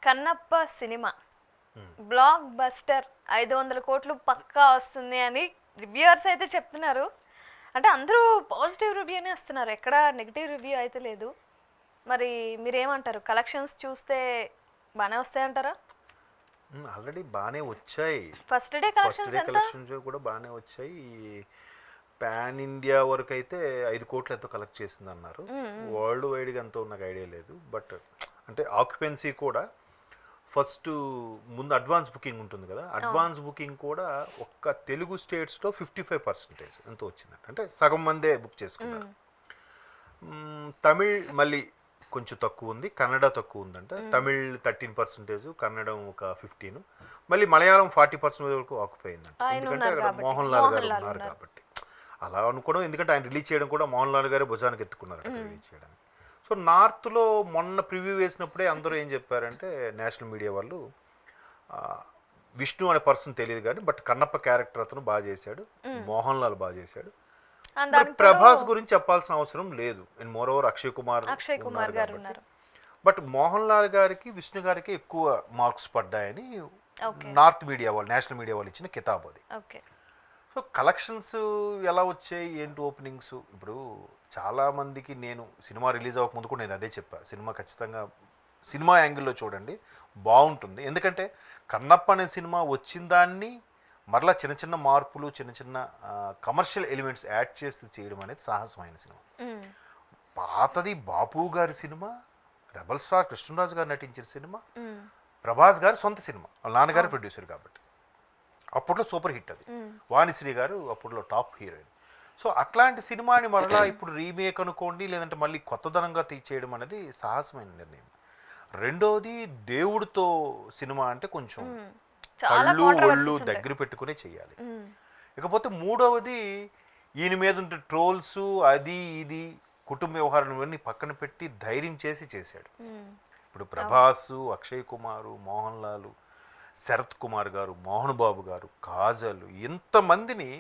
Kannappa cinema block buster 500 కోట్లు పక్కా వస్తుంది అని రివ్యూవర్స్ అయితే చెప్తున్నారు. అంటే అందరూ పాజిటివ్ రివ్యూనే వస్తున్నారు, ఎక్కడ నెగిటివ్ రివ్యూ అయితే లేదు. మరి మీరేమంటారు? కలెక్షన్స్ చూస్తే బాగానే వస్తాయంటారా? ఆల్రెడీ బాగానే వచ్చాయి. ఫస్ట్ డే కలెక్షన్స్ కూడా బాగానే వచ్చాయి. పాన్ ఇండియా వరకు అయితే 5 కోట్లు ఎంతో కలెక్ట్ చేసింది అన్నారు. వరల్డ్ వైడ్గా ఎంతో నాకు ఐడియా లేదు. బట్ అంటే ఆక్యుపెన్సీ కూడా ఫస్ట్ ముందు అడ్వాన్స్ బుకింగ్ ఉంటుంది కదా, అడ్వాన్స్ బుకింగ్ కూడా ఒక్క తెలుగు స్టేట్స్లో 55% ఎంతో వచ్చిందంట. అంటే సగం మందే బుక్ చేసుకున్నారు. తమిళ్ మళ్ళీ కొంచెం తక్కువ ఉంది, కన్నడ తక్కువ ఉందంట. తమిళ్ 13%, కన్నడం ఒక 15%, మళ్ళీ మలయాళం 40% వరకు ఆక్యుపై అయిందంట. ఎందుకంటే అక్కడ మోహన్ లాల్ గారు ఉన్నారు కాబట్టి అలా అనుకోవడం. ఎందుకంటే ఆయన రిలీజ్ చేయడం కూడా మోహన్ లాల్ గారే భుజానికి ఎత్తుకున్నారు అక్కడ రిలీజ్ చేయడానికి. సో నార్త్లో మొన్న ప్రివ్యూ వేసినప్పుడే అందరూ ఏం చెప్పారంటే, నేషనల్ మీడియా వాళ్ళు, విష్ణు అనే పర్సన్ తెలియదు కానీ బట్ కన్నప్ప క్యారెక్టర్ అతను బాగా చేశాడు, మోహన్ లాల్ బాగా చేశాడు. ప్రభాస్ గురించి చెప్పాల్సిన అవసరం లేదు. And more over Akshay Kumar గారు ఉన్నారు. బట్ మోహన్ లాల్ గారికి విష్ణు గారికి ఎక్కువ మార్క్స్ పడ్డాయని నార్త్ మీడియా వాళ్ళు, నేషనల్ మీడియా వాళ్ళు ఇచ్చిన కితాబ్ అది. సో కలెక్షన్స్ ఎలా వచ్చాయి ఏంటి ఓపెనింగ్స్, ఇప్పుడు చాలామందికి నేను సినిమా రిలీజ్ అవ్వకముందు కూడా నేను అదే చెప్పా, సినిమా ఖచ్చితంగా సినిమా యాంగిల్లో చూడండి బాగుంటుంది. ఎందుకంటే కన్నప్ప అనే సినిమా వచ్చిన దాన్ని మరలా చిన్న చిన్న మార్పులు, చిన్న చిన్న కమర్షియల్ ఎలిమెంట్స్ యాడ్ చేస్తూ చేయడం అనేది సాహసమైన సినిమా. పాతది బాపు గారి సినిమా, రెబల్ స్టార్ కృష్ణరాజు గారు నటించిన సినిమా, ప్రభాస్ గారి సొంత సినిమా, వాళ్ళ నాన్నగారు ప్రొడ్యూసర్ కాబట్టి అప్పట్లో సూపర్ హిట్ అది. వాణిశ్రీ గారు అప్పట్లో టాప్ హీరోయిన్. సో అట్లాంటి సినిమాని మరలా ఇప్పుడు రీమేక్ అనుకోండి, లేదంటే మళ్ళీ కొత్తదనంగా చేయడం అనేది సాహసమైన నిర్ణయం. రెండోది దేవుడితో సినిమా అంటే కొంచెం కళ్ళు ఒళ్ళు దగ్గర పెట్టుకునే చెయ్యాలి. ఇకపోతే మూడవది ఈయన మీద ఉంటే ట్రోల్స్ అది ఇది కుటుంబ వ్యవహారాన్ని పక్కన పెట్టి ధైర్యం చేసి చేశాడు. ఇప్పుడు ప్రభాస్, అక్షయ్ కుమారు, మోహన్ లాల్, శరత్ కుమార్ గారు, మోహన్ బాబు గారు, కాజల్, ఇంతమందిని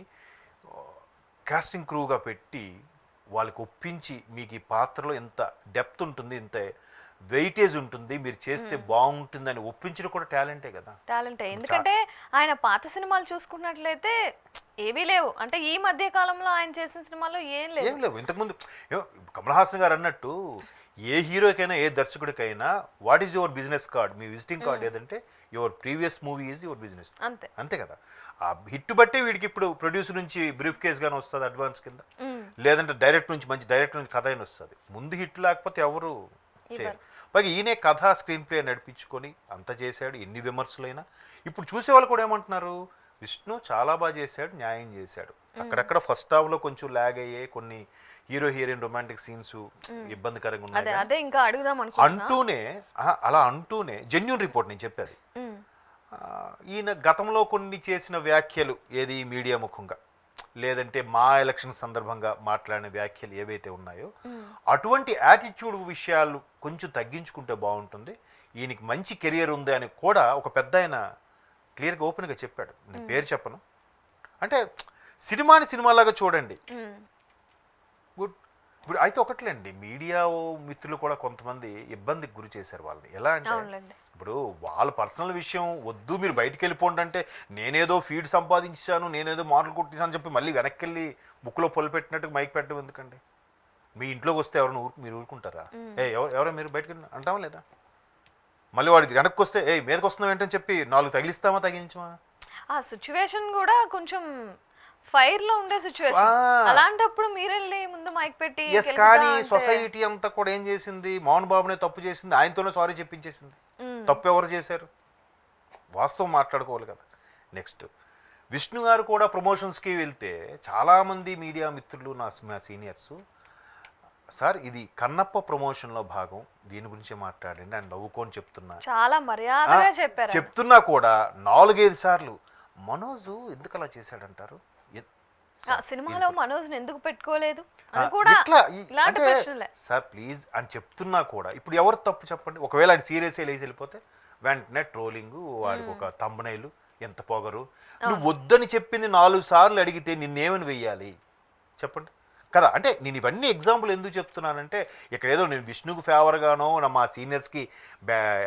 కాస్టింగ్ క్రూగా పెట్టి వాళ్ళకి ఒప్పించి మీకు ఈ పాత్రలో ఎంత డెప్త్ ఉంటుంది, ఇంత వెయిటేజ్ ఉంటుంది, మీరు చేస్తే బాగుంటుందని ఒప్పించడం కూడా టాలెంటే కదా. టాలెంటే. ఎందుకంటే ఆయన పాత సినిమాలు చూసుకున్నట్లయితే ఏవీ లేవు. అంటే ఈ మధ్య కాలంలో ఆయన చేసిన సినిమాలో ఏం లేవు. ఇంతకుముందు కమల్ హాసన్ గారు అన్నట్టు ఏ హీరోకైనా ఏ దర్శకుడికైనా what is your business card, మీ విజిటింగ్ కార్డ్ ఏదంటే your previous movie is your business. అంతే కదా. ఆ హిట్ బట్టే వీడికి ఇప్పుడు ప్రొడ్యూసర్ నుంచి బ్రీఫ్ కేస్ గానీ వస్తుంది అడ్వాన్స్ కింద, లేదంటే డైరెక్ట్ నుంచి మంచి డైరెక్టర్ నుంచి కథ అయినా వస్తుంది. ముందు హిట్ లేకపోతే ఎవరు చేయరు. పైగా ఈయనే కథ స్క్రీన్ ప్లే నడిపించుకొని అంత చేశాడు. ఎన్ని విమర్శలైనా ఇప్పుడు చూసేవాళ్ళు కూడా ఏమంటున్నారు, విష్ణు చాలా బాగా చేశాడు, న్యాయం చేశాడు. అక్కడక్కడ ఫస్ట్ హాఫ్లో కొంచెం ల్యాగ్ అయ్యాయి, కొన్ని హీరో హీరోయిన్ రొమాంటిక్ సీన్స్ ఇబ్బందికరంగా ఉన్నాయి అంటూనే, అలా అంటూనే జెన్యూన్ రిపోర్ట్ నేను చెప్పేది. ఈయన గతంలో కొన్ని చేసిన వ్యాఖ్యలు ఏది మీడియా ముఖంగా, లేదంటే మా ఎలక్షన్ సందర్భంగా మాట్లాడిన వ్యాఖ్యలు ఏవైతే ఉన్నాయో అటువంటి యాటిట్యూడ్ విషయాలు కొంచెం తగ్గించుకుంటే బాగుంటుంది, ఈయనకి మంచి కెరియర్ ఉంది అని కూడా ఒక పెద్ద ఆయన క్లియర్గా ఓపెన్గా చెప్పాడు. నేను పేరు చెప్పను. అంటే సినిమాని సినిమాలాగా చూడండి. గుడ్. ఇప్పుడు అయితే ఒకట్లేండి, మీడియా మిత్రులు కూడా కొంతమంది ఇబ్బందికి గురి చేశారు వాళ్ళని. ఎలా అంటే ఇప్పుడు వాళ్ళ పర్సనల్ విషయం వద్దు, మీరు బయటికి వెళ్ళిపోండి అంటే, నేనేదో ఫీడ్ సంపాదించాను, నేనేదో మార్కులు కొట్టించాను అని చెప్పి మళ్ళీ వెనక్కి వెళ్ళి బుక్లో పొలు పెట్టినట్టు మైక్ పెట్టడం ఎందుకండి? మీ ఇంట్లోకి వస్తే ఎవరైనా మీరు ఊరుకుంటారా? ఎవరో మీరు బయటకు వెళ్ళి అంటామా లేదా? మళ్ళీ వాడికి వెనక్కి వస్తే మీదకి వస్తున్నావు ఏంటని చెప్పి 4 తగిలిస్తామా తగిలించమా? ఆ సిచ్యువేషన్ కూడా కొంచెం ఫైర్ లో ఉండే సిచ్యువేషన్. అలాంటప్పుడు మీరెళ్ళి ముందు మైక్ పెట్టి కానీ సొసైటీ అంతా కూడా ఏం చేసింది, మోహన్ బాబునే తప్పు చేసింది, ఆయనతోనే సారీ చెప్పించేసింది. తప్పు ఎవరు చేశారు? వాస్తవం మాట్లాడుకోవాలి కదా. నెక్స్ట్ విష్ణు గారు కూడా ప్రమోషన్స్కి వెళ్తే చాలామంది మీడియా మిత్రులు, మా సీనియర్స్, సార్ ఇది కన్నప్ప ప్రమోషన్లో భాగం, దీని గురించి మాట్లాడండి అని నవ్వుకొని చెప్తున్నా, చాలా మర్యాదగా చెప్పారు. చెప్తున్నా కూడా 4-5 సార్లు మనోజ్ ఎందుకు అలా చేశాడంటారు, సినిమాలో మనోజ్ ఎందుకు పెట్టుకోలేదు సార్ ప్లీజ్ అని చెప్తున్నా కూడా ఇప్పుడు ఎవరు తప్పు చెప్పండి? ఒకవేళ ఆయన సీరియస్ లేచి వెళ్ళిపోతే వెంటనే ట్రోలింగ్, వాడికి ఒక తంబనైలు, ఎంత పొగరు, నువ్వు వద్దని చెప్పింది 4 సార్లు అడిగితే నిన్నేమని వెయ్యాలి చెప్పండి? కదా. అంటే నేను ఇవన్నీ ఎగ్జాంపుల్ ఎందుకు చెప్తున్నానంటే ఇక్కడ ఏదో నేను విష్ణుకు ఫేవర్గానో మా సీనియర్స్కి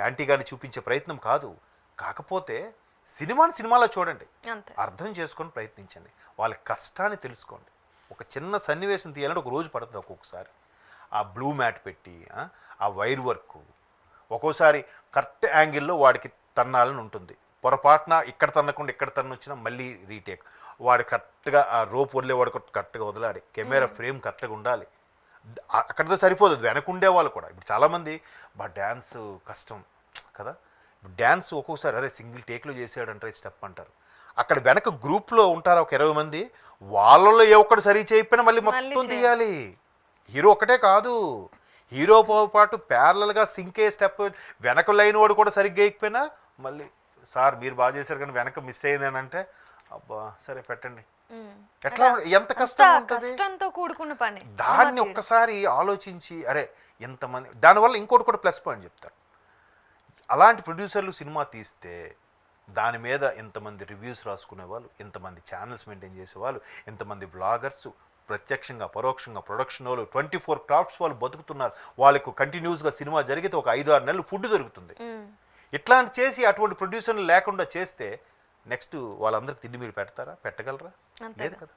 యాంటీగాని చూపించే ప్రయత్నం కాదు. కాకపోతే సినిమాని సినిమాలో చూడండి, అర్థం చేసుకొని ప్రయత్నించండి, వాళ్ళ కష్టాన్ని తెలుసుకోండి. ఒక చిన్న సన్నివేశం తీయాలంటే ఒక రోజు పడుతుంది ఒక్కొక్కసారి. ఆ బ్లూ మ్యాట్ పెట్టి ఆ వైర్ వర్క్ ఒక్కోసారి కరెక్ట్ యాంగిల్లో వాడికి తన్నాలని ఉంటుంది, పొరపాటున ఇక్కడ తన్నకుండా ఇక్కడ తన్నొచ్చినా మళ్ళీ రీటేక్, వాడు కరెక్ట్గా ఆ రోప్ వదిలేవాడు కరెక్ట్గా వదిలాడి, కెమెరా ఫ్రేమ్ కరెక్ట్గా ఉండాలి. అక్కడితో సరిపోదు, వెనకుండే వాళ్ళు కూడా. ఇప్పుడు చాలామంది డ్యాన్స్ కష్టం కదా, డ్యాన్స్ ఒక్కొక్కసారి అరే సింగిల్ టేక్లో చేసాడంటారు స్టెప్ అంటారు. అక్కడ వెనక గ్రూప్లో ఉంటారు ఒక 20 మంది, వాళ్ళలో ఏ ఒక్కడు సరి చేయకపోయినా మళ్ళీ మొత్తం తీయాలి. హీరో ఒక్కటే కాదు, హీరోతో పాటు ప్యారలల్గా సింకే స్టెప్ వెనక లైన్ వాడు కూడా సరిగ్గా వేయకపోయినా మళ్ళీ సార్ మీరు బాగా చేశారు కానీ వెనక మిస్ అయింది అని అంటే అబ్బా సరే పెట్టండి. ఎట్లా ఎంత కష్టం ఉంటుంది, కూడుకున్న పని. దాన్ని ఒక్కసారి ఆలోచించి అరే ఎంతమంది, దానివల్ల ఇంకోటి కూడా ప్లస్ పాయింట్ చెప్తారు. అలాంటి ప్రొడ్యూసర్లు సినిమా తీస్తే దాని మీద ఎంతమంది రివ్యూస్ రాసుకునే వాళ్ళు, ఎంతమంది ఛానల్స్ మెయింటైన్ చేసేవాళ్ళు, ఎంతమంది వ్లాగర్స్ ప్రత్యక్షంగా పరోక్షంగా ప్రొడక్షన్ వాళ్ళు 24 క్రాఫ్ట్స్ వాళ్ళు బతుకుతున్నారు. వాళ్ళకు కంటిన్యూస్గా సినిమా జరిగితే ఒక 5-6 నెలలు ఫుడ్ దొరుకుతుంది. ఇట్లాంటి చేసి అటువంటి ప్రొడ్యూసర్లు లేకుండా చేస్తే నెక్స్ట్ వాళ్ళందరికి తిండి మీరు పెడతారా, పెట్టగలరా? లేదు కదా.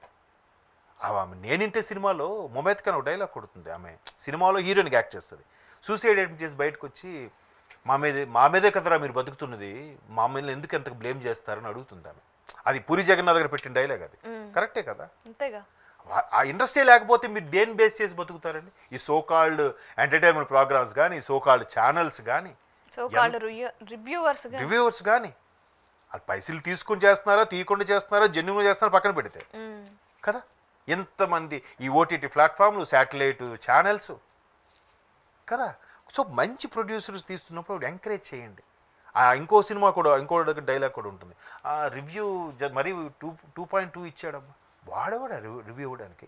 ఆమె నేనింతే సినిమాలో మొమైత్ ఖాన్ ఒక డైలాగ్ కొడుతుంది. ఆమె సినిమాలో హీరోయిన్కి యాక్ట్ చేస్తుంది. సూసైడ్ అటెంప్ట్ చేసి బయటకు వచ్చి మా మీదే కదరా మీరు బతుకుతున్నది, మా మీద ఎందుకు ఎంత బ్లేమ్ చేస్తారని అడుగుతుంది ఆమె. అది పూరి జగన్నాథ్ దగ్గర పెట్టిన డైలాగ్, అది కరెక్టే కదా. ఆ ఇండస్ట్రీ లేకపోతే మీరు దేని బేస్ చేసి బతుకుతారండి? ఈ సోకాల్డ్ ఎంటర్టైన్మెంట్ ప్రోగ్రామ్స్ కానీ, సోకాల్డ్ ఛానల్స్ కానీ, రివ్యూవర్స్ కానీ అది పైసలు తీసుకుని చేస్తున్నారో తీయకుండా చేస్తున్నారో జెన్యున్గా చేస్తున్నారో పక్కన పెడితే కదా. ఎంతమంది ఈ ఓటీటీ ప్లాట్ఫామ్లు, శాటిలైట్ ఛానల్స్ కదా. సో మంచి ప్రొడ్యూసర్స్ తీస్తున్నప్పుడు ఎంకరేజ్ చేయండి. ఇంకో సినిమా కూడా ఇంకో డైలాగ్ కూడా ఉంటుంది, ఆ రివ్యూ మరీ 2.2 ఇచ్చాడమ్మా, వాడేవాడా రివ్యూ ఇవ్వడానికి?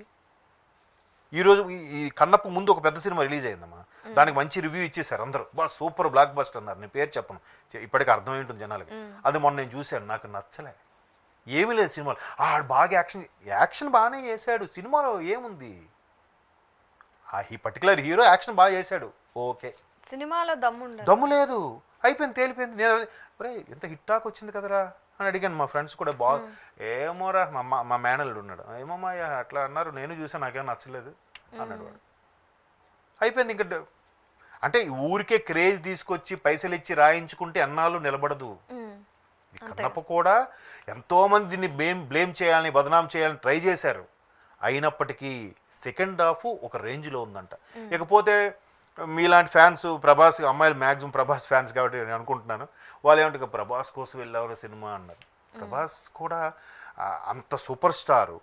ఈరోజు ఈ కన్నప్ప ముందు ఒక పెద్ద సినిమా రిలీజ్ అయిందమ్మా, దానికి మంచి రివ్యూ ఇచ్చేసారు అందరూ, సూపర్ బ్లాక్ బస్టర్ అన్నారు. నేను పేరు చెప్పను, ఇప్పటికీ అర్థమై ఉంటుంది జనాలకి. అది మొన్న నేను చూశాను, నాకు నచ్చలే, ఏమీ లేదు సినిమాలో. బాగా యాక్షన్ బాగానే చేశాడు, సినిమాలో ఏముంది? ఈ పర్టికులర్ హీరో యాక్షన్ బాగా చేశాడు, ఓకే, సినిమాలో దమ్ము లేదు, అయిపోయింది, తేలిపోయింది. నేను ఒరే ఎంత హిట్ టాక్ వచ్చింది కదరా అని అడిగాను. మా ఫ్రెండ్స్ కూడా ఏమోరా, మా మేనల్లుడు ఉన్నాడు, ఏమమ్మా అట్లా అన్నారు, నేను చూసాను, నాకేమో నచ్చలేదు అన్నాడు వాడు. అయిపోయింది ఇంకా. అంటే ఊరికే క్రేజ్ తీసుకొచ్చి పైసలు ఇచ్చి రాయించుకుంటే అన్నాళ్ళు నిలబడదు. కన్నప్ప కూడా ఎంతోమంది దీన్ని బ్లేమ్ చేయాలని, బదనాం చేయాలని ట్రై చేశారు. అయినప్పటికీ సెకండ్ హాఫ్ ఒక రేంజ్లో ఉందంట. ఇకపోతే మీలాంటి ఫ్యాన్స్, ప్రభాస్ అమ్మాయిలు మ్యాక్సిమం ప్రభాస్ ఫ్యాన్స్ కాబట్టి నేను అనుకుంటున్నాను, వాళ్ళు ఏమంటే ప్రభాస్ కోసం వెళ్ళారు సినిమా అన్నారు. ప్రభాస్ కూడా అంత సూపర్ స్టారు,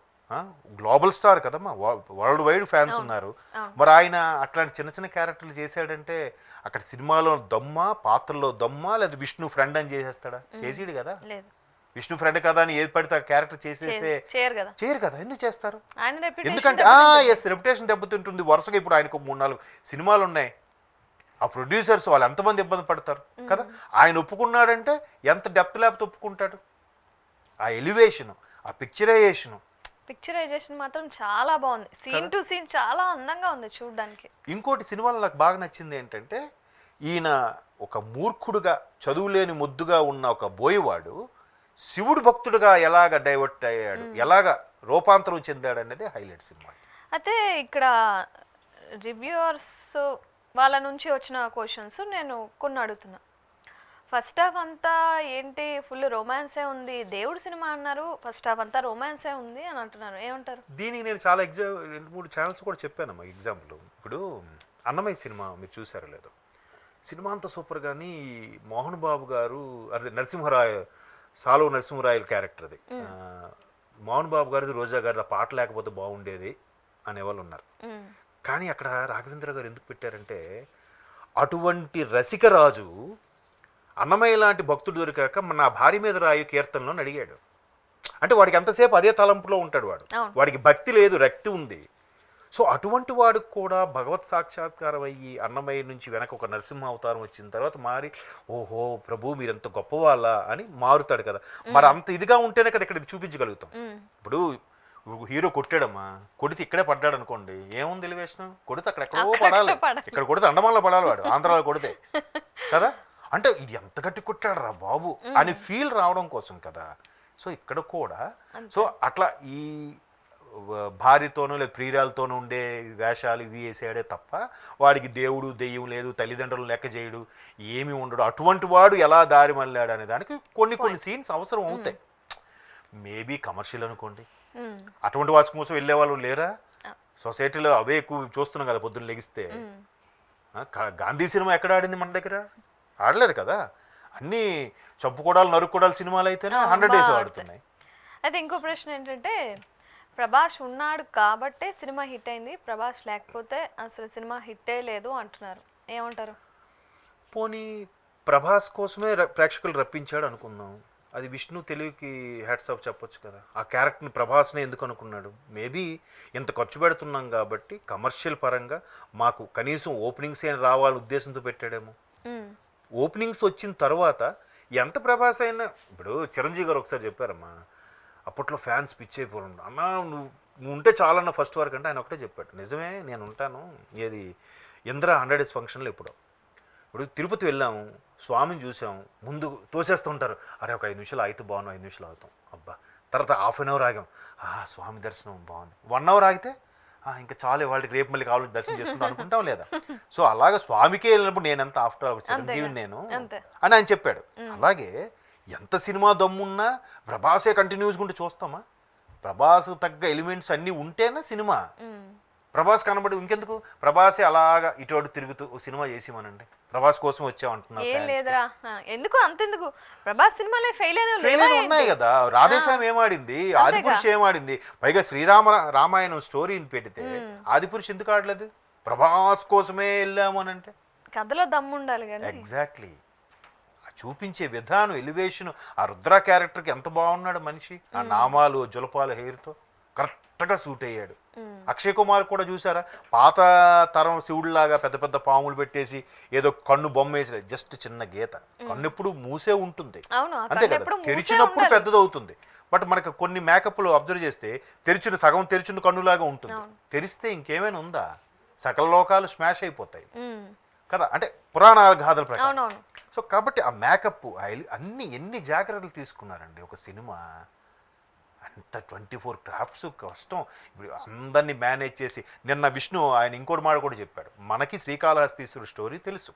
గ్లోబల్ స్టార్ కదమ్మా, వరల్డ్ వైడ్ ఫ్యాన్స్ ఉన్నారు. మరి ఆయన అట్లాంటి చిన్న చిన్న క్యారెక్టర్లు చేశాడంటే అక్కడ సినిమాలో దమ్మా, పాత్రలో దమ్మా, లేదా విష్ణు ఫ్రెండ్ అని చేసేస్తాడా? చేసేడు కదా. విష్ణు ఫ్రెండ్ కదా అని ఏది పడితే ఆ క్యారెక్టర్ చేసేసే చేయరు కదా. ఎందుకు చేస్తారు? ఎందుకంటే రెప్యుటేషన్ దెబ్బతింటుంది. వరుసగా ఇప్పుడు ఆయనకు 3-4 సినిమాలు ఉన్నాయి. ఆ ప్రొడ్యూసర్స్ వాళ్ళు ఎంతమంది ఇబ్బంది పడతారు కదా. ఆయన ఒప్పుకున్నాడంటే ఎంత డెప్త్ లేకపోతే ఒప్పుకుంటాడు. ఆ ఎలివేషన్, ఆ పిక్చరైజేషన్ మాత్రం చాలా బాగుంది. సీన్ టు సీన్ చాలా అందంగా ఉంది చూడడానికి. ఇంకోటి సినిమాలో నాకు బాగా నచ్చింది ఏంటంటే, ఈయన ఒక మూర్ఖుడుగా, చదువులేని ముద్దుగా ఉన్న ఒక బోయవాడు శివుడు భక్తుడుగా ఎలాగ డైవర్ట్ అయ్యాడు, ఎలాగ రూపాంతరం చెందాడు అనేది హైలైట్ సినిమా. అయితే ఇక్కడ రివ్యూవర్స్ వాళ్ళ నుంచి వచ్చిన క్వశ్చన్స్ నేను కొన్ని అడుగుతున్నా. ఫస్ట్ హాఫ్ అంతా ఏంటి ఫుల్ రొమాన్సే ఉంది, దేవుడు సినిమా అన్నారు, ఫస్ట్ హాఫ్ అంతా రొమాన్సే ఉంది అని అంటున్నారు, ఏమంటారు? దీనికి నేను చాలా 2-3 ఛానల్స్ కూడా చెప్పానమ్మా ఎగ్జాంపుల్. ఇప్పుడు అన్నమయ్య సినిమా మీరు చూసారో లేదో, సినిమా అంతా సూపర్, కానీ మోహన్ బాబు గారు అదే సాలో నరసింహరాయల క్యారెక్టర్ అది, మోహన్ బాబు గారిది, రోజా గారిది పాట లేకపోతే బాగుండేది అనేవాళ్ళు ఉన్నారు. కానీ అక్కడ రాఘవేంద్ర గారు ఎందుకు పెట్టారంటే, అటువంటి రసికరాజు అన్నమయ్య లాంటి భక్తుడు దొరికాక నా భార్య మీద రాయు కీర్తనలో అడిగాడు. అంటే వాడికి ఎంతసేపు అదే తలంపులో ఉంటాడు, వాడికి భక్తి లేదు, రక్తి ఉంది. సో అటువంటి వాడికి కూడా భగవత్ సాక్షాత్కారం అయ్యి అన్నమయ్య నుంచి వెనక ఒక నరసింహ అవతారం వచ్చిన తర్వాత మారి, ఓహో ప్రభు మీరెంత గొప్పవాళ్ళ అని మారుతాడు కదా. మరి అంత ఇదిగా ఉంటేనే కదా ఇక్కడ చూపించగలుగుతాం. ఇప్పుడు హీరో కొట్టాడమ్మా, కొడితే ఇక్కడే పడ్డాడు అనుకోండి, ఏముంది ఎలివేషన్? కొడితే అక్కడెక్కడో అక్కడెక్కడో పడాలి, పడాలి. ఇక్కడ కొడితే అండమాన్లో పడాలి వాడు, ఆంధ్రాలో కొడితే కదా. అంటే ఇది ఎంత గట్టి కొట్టాడు రా బాబు అని ఫీల్ రావడం కోసం కదా. సో ఇక్కడ కూడా సో అట్లా ఈ భార్యతోనూ లేదా ప్రియురాలతోనూ ఉండే వేషాలు ఇవి వేసాడే తప్ప వాడికి దేవుడు దెయ్యం లేదు, తల్లిదండ్రులు లెక్క చేయడు, ఏమి ఉండడు. అటువంటి వాడు ఎలా దారి మళ్ళాడు అనే దానికి కొన్ని సీన్స్ అవసరం అవుతాయి. మేబీ కమర్షియల్ అనుకోండి, అటువంటి వాచ్ కోసం వెళ్ళే వాళ్ళు లేరా? సొసైటీలో అవే ఎక్కువ చూస్తున్నాం కదా పొద్దున్న లెగిస్తే. గాంధీ సినిమా ఎక్కడ ఆడింది మన దగ్గర? ఆడలేదు కదా. అన్నీ చంపుకోవడాలు నరుక్కోవడాలు సినిమాలు అయితేనే 100 days ఆడుతున్నాయి. అయితే ఇంకో ప్రశ్న ఏంటంటే, ప్రభాస్ ఉన్నాడు కాబట్టే సినిమా హిట్ అయింది, ప్రభాస్ లేకపోతే అసలు సినిమా హిట్టే లేదు అంటున్నారు. ఏమంటారు? పోనీ ప్రభాస్ కోసమే ప్రేక్షకులు రప్పించాడు అనుకుందాం, అది విష్ణు తెలుగుకి హ్యాట్స్ ఆఫ్ చెప్పొచ్చు కదా. ఆ క్యారెక్టర్ని ప్రభాస్ని ఎందుకు అనుకున్నాడు? మేబీ ఇంత ఖర్చు పెడుతున్నాం కాబట్టి కమర్షియల్ పరంగా మాకు కనీసం ఓపెనింగ్స్ ఏం రావాలని ఉద్దేశంతో పెట్టాడేమో. ఓపెనింగ్స్ వచ్చిన తర్వాత ఎంత ప్రభాస్ అయినా, ఇప్పుడు చిరంజీవి గారు ఒకసారి చెప్పారమ్మా, అప్పట్లో ఫ్యాన్స్ పిచ్చైపోరు, అన్నా నువ్వు ఉంటే చాలన్న ఫస్ట్ వరకు అంటే ఆయన ఒకటే చెప్పాడు, నిజమే నేను ఉంటాను. ఏది ఇంద్ర 100 days ఫంక్షన్లో ఇప్పుడు తిరుపతి వెళ్ళాము, స్వామిని చూసాము, ముందు తోసేస్తూ ఉంటారు, అరే ఒక 5 నిమిషాలు ఆగితే బాగున్నాం, 5 నిమిషాలు ఆగుతాం, అబ్బా. తర్వాత ½ an hour ఆగాం, స్వామి దర్శనం బాగుంది. 1 hour ఆగితే ఇంకా చాలు, వాళ్ళకి రేపు మళ్ళీ కావాలి దర్శనం చేసుకుంటాం అనుకుంటాం లేదా? సో అలాగే స్వామికే వెళ్ళినప్పుడు నేనెంత ఆఫ్టర్ ఆల్ చిరంజీవిని నేను అని ఆయన చెప్పాడు. అలాగే ఎంత సినిమా దమ్మున్నా ప్రభాసే కంటిన్యూస్గా ఉంటే చూస్తామా? ప్రభాస్ తగ్గ ఎలిమెంట్స్ అన్నీ ఉంటేనే సినిమా. ప్రభాస్ కనబడి ఇంకెందుకు, ప్రభాసే అలాగా ఇటు తిరుగుతూ సినిమా చేసిమనండి, ప్రభాస్ కోసం వచ్చామంటున్నారు. ఎందుకు అంతెందుకు, ప్రభాస్ సినిమాలే ఫెయిల్ ఉన్నాయి కదా. రాధేశ్యామ్ ఏమాడింది, ఆదిపురుష్ ఏమాడింది, పైగా రామాయణం స్టోరీని పెడితే ఆదిపురుష్ ఎందుకు ఆడలేదు? ప్రభాస్ కోసమే వెళ్ళాము అని అంటే కథలో దమ్ము ఉండాలి కదా. ఎగ్జాక్ట్లీ. చూపించే విధానం, ఎలివేషన్, ఆ రుద్ర క్యారెక్టర్కి ఎంత బాగున్నాడు మనిషి, ఆ నామాలు జులపాలు హెయిర్తో కరెక్ట్గా సూట్ అయ్యాడు. అక్షయ్ కుమార్ కూడా చూసారా, పాత తరం శివుడిలాగా పెద్ద పెద్ద పాములు పెట్టేసి ఏదో కన్ను బొమ్మ వేసి జస్ట్ చిన్న గీత, కన్ను ఎప్పుడు మూసే ఉంటుంది అంతే కదా, తెరిచినప్పుడు పెద్దదవుతుంది. బట్ మనకు కొన్ని మేకప్లు అబ్జర్వ్ చేస్తే సగం తెరిచిన కన్నులాగా ఉంటుంది, తెరిస్తే ఇంకేమైనా ఉందా? సకల లోకాలు స్మాష్ అయిపోతాయి కదా, అంటే పురాణ గాథల ప్రకారం. సో కాబట్టి ఆ మేకప్ అన్ని ఎన్ని జాగ్రత్తలు తీసుకున్నారండి ఒక సినిమా. అంత 24 క్రాఫ్ట్స్ కష్టం. ఇప్పుడు అందరినీ మేనేజ్ చేసి, నిన్న విష్ణు ఆయన ఇంకోటి మాట కూడా చెప్పాడు, మనకి శ్రీకాళహస్తీశ్వరుడు స్టోరీ తెలుసు,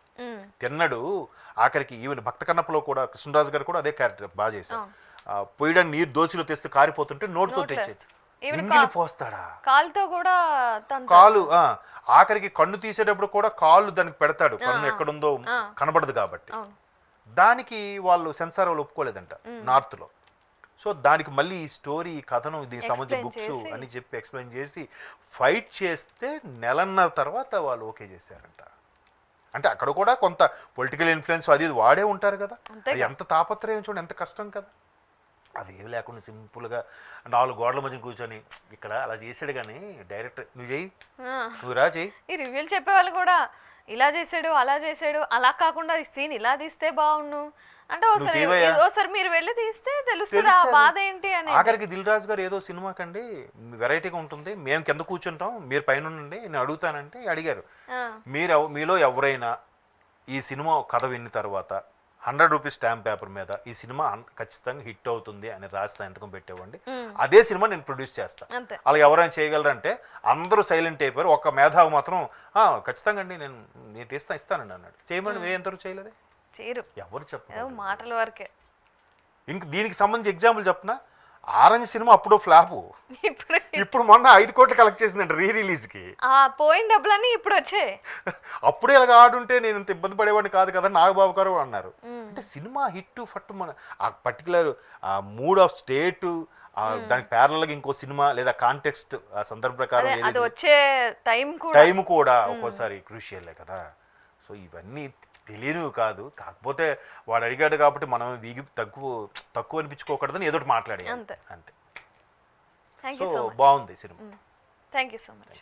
తిన్నడు ఆఖరికి ఈవెన్ భక్త కన్నప్పలో కూడా కృష్ణరాజు గారు కూడా అదే క్యారెక్టర్ బాగా చేశారు. పొయ్యడానికి నీరు దోశలో తెస్తే కారిపోతుంటే నోటితో తెచ్చేది, ఇంగిలి పోస్తాడా కాలుతో కూడా, కాలు ఆఖరికి కన్ను తీసేటప్పుడు కూడా కాళ్ళు దానికి పెడతాడు, కన్ను ఎక్కడుందో కనబడదు కాబట్టి. దానికి వాళ్ళు సెన్సార్ వాళ్ళు ఒప్పుకోలేదంట నార్త్ లో. సో దానికి మళ్ళీ ఈ స్టోరీ, కథనం, దీనికి సంబంధించి బుక్స్ అని చెప్పి ఎక్స్ప్లెయిన్ చేసి ఫైట్ చేస్తే 1.5 నెలల తర్వాత వాళ్ళు ఓకే చేశారంట. అంటే అక్కడ కూడా కొంత పొలిటికల్ ఇన్ఫ్లుయెన్స్ అది వాడే ఉంటారు కదా, అది ఎంత తాపత్రయం చూడండి, ఎంత కష్టం కదా. అది ఏమి లేకుండా సింపుల్గా 4 గోడల మధ్య కూర్చొని ఇక్కడ అలా చేశాడు. కానీ డైరెక్టర్ నువ్వు చెయ్యి, నువ్వు రా చెయ్యి. ఈ రివ్యూలు చెప్పేవాళ్ళు కూడా ఇలా చేసాడు అలా చేసాడు, అలా కాకుండా ఈ సీన్ ఇలా తీస్తే బాగుండు అంటే ఒకసారి మీరు వెళ్ళి తీస్తే తెలుస్తుంది ఆ బాధ ఏంటి అని. ఆఖరికి దిల్ రాజు గారు ఏదో సినిమా కండి వెరైటీగా ఉంటుంది, మేము కింద కూర్చుంటాం మీరు పైన ఉండండి, నేను అడుగుతానంటే అడిగారు, మీలో ఎవరైనా ఈ సినిమా కథ విన్న తర్వాత 100 రూపీస్ స్టాంప్ పేపర్ మీద ఈ సినిమా ఖచ్చితంగా హిట్ అవుతుంది అని రాసి సంతకం పెట్టేవ్వండి, అదే సినిమా నేను ప్రొడ్యూస్ చేస్తాను. అలా ఎవరైనా చేయగలరంటే అందరూ సైలెంట్ అయిపోయారు. ఒక మేధావి మాత్రం ఖచ్చితంగా అండి నేను ఇస్తానండి అన్నాడు. చేయమని మీరు ఎంతవరకు చేయలేదే, ఎవరు చెప్పారు, మాటల వరకే. ఇంక దీనికి సంబంధించి ఎగ్జాంపుల్ చెప్పనా, ఆరెంజ్ సినిమా అప్పుడు ఫ్లాపు, ఇప్పుడు మొన్న 5 కోట్లు కలెక్ట్ చేసిందంట రీ రిలీజ్ కి. పోయిన డబ్బులన్నీ ఇప్పుడు వచ్చాయి. అప్పుడే ఇలాగ ఆడుంటే నేను ఇంత ఇబ్బంది పడేవాడిని కాదు కదా నాగబాబు గారు అన్నారు. అంటే సినిమా హిట్ ఫట్టు మన ఆ పర్టికులర్ మూడ్ ఆఫ్ స్టేట్, దానికి ప్యారల్ గా ఇంకో సినిమా లేదా కాంటెక్స్ట్ ఆ సందర్భ ప్రకారం వచ్చే టైం కూడా ఒక్కోసారి క్రూషియల్లే కదా. సో ఇవన్నీ తెలియనివి కాదు, కాకపోతే వాడు అడిగాడు కాబట్టి మనం తక్కువ అనిపించుకోకూడదని ఏదో మాట్లాడే అంతే. సో బాగుంది cinema. Thank you so much.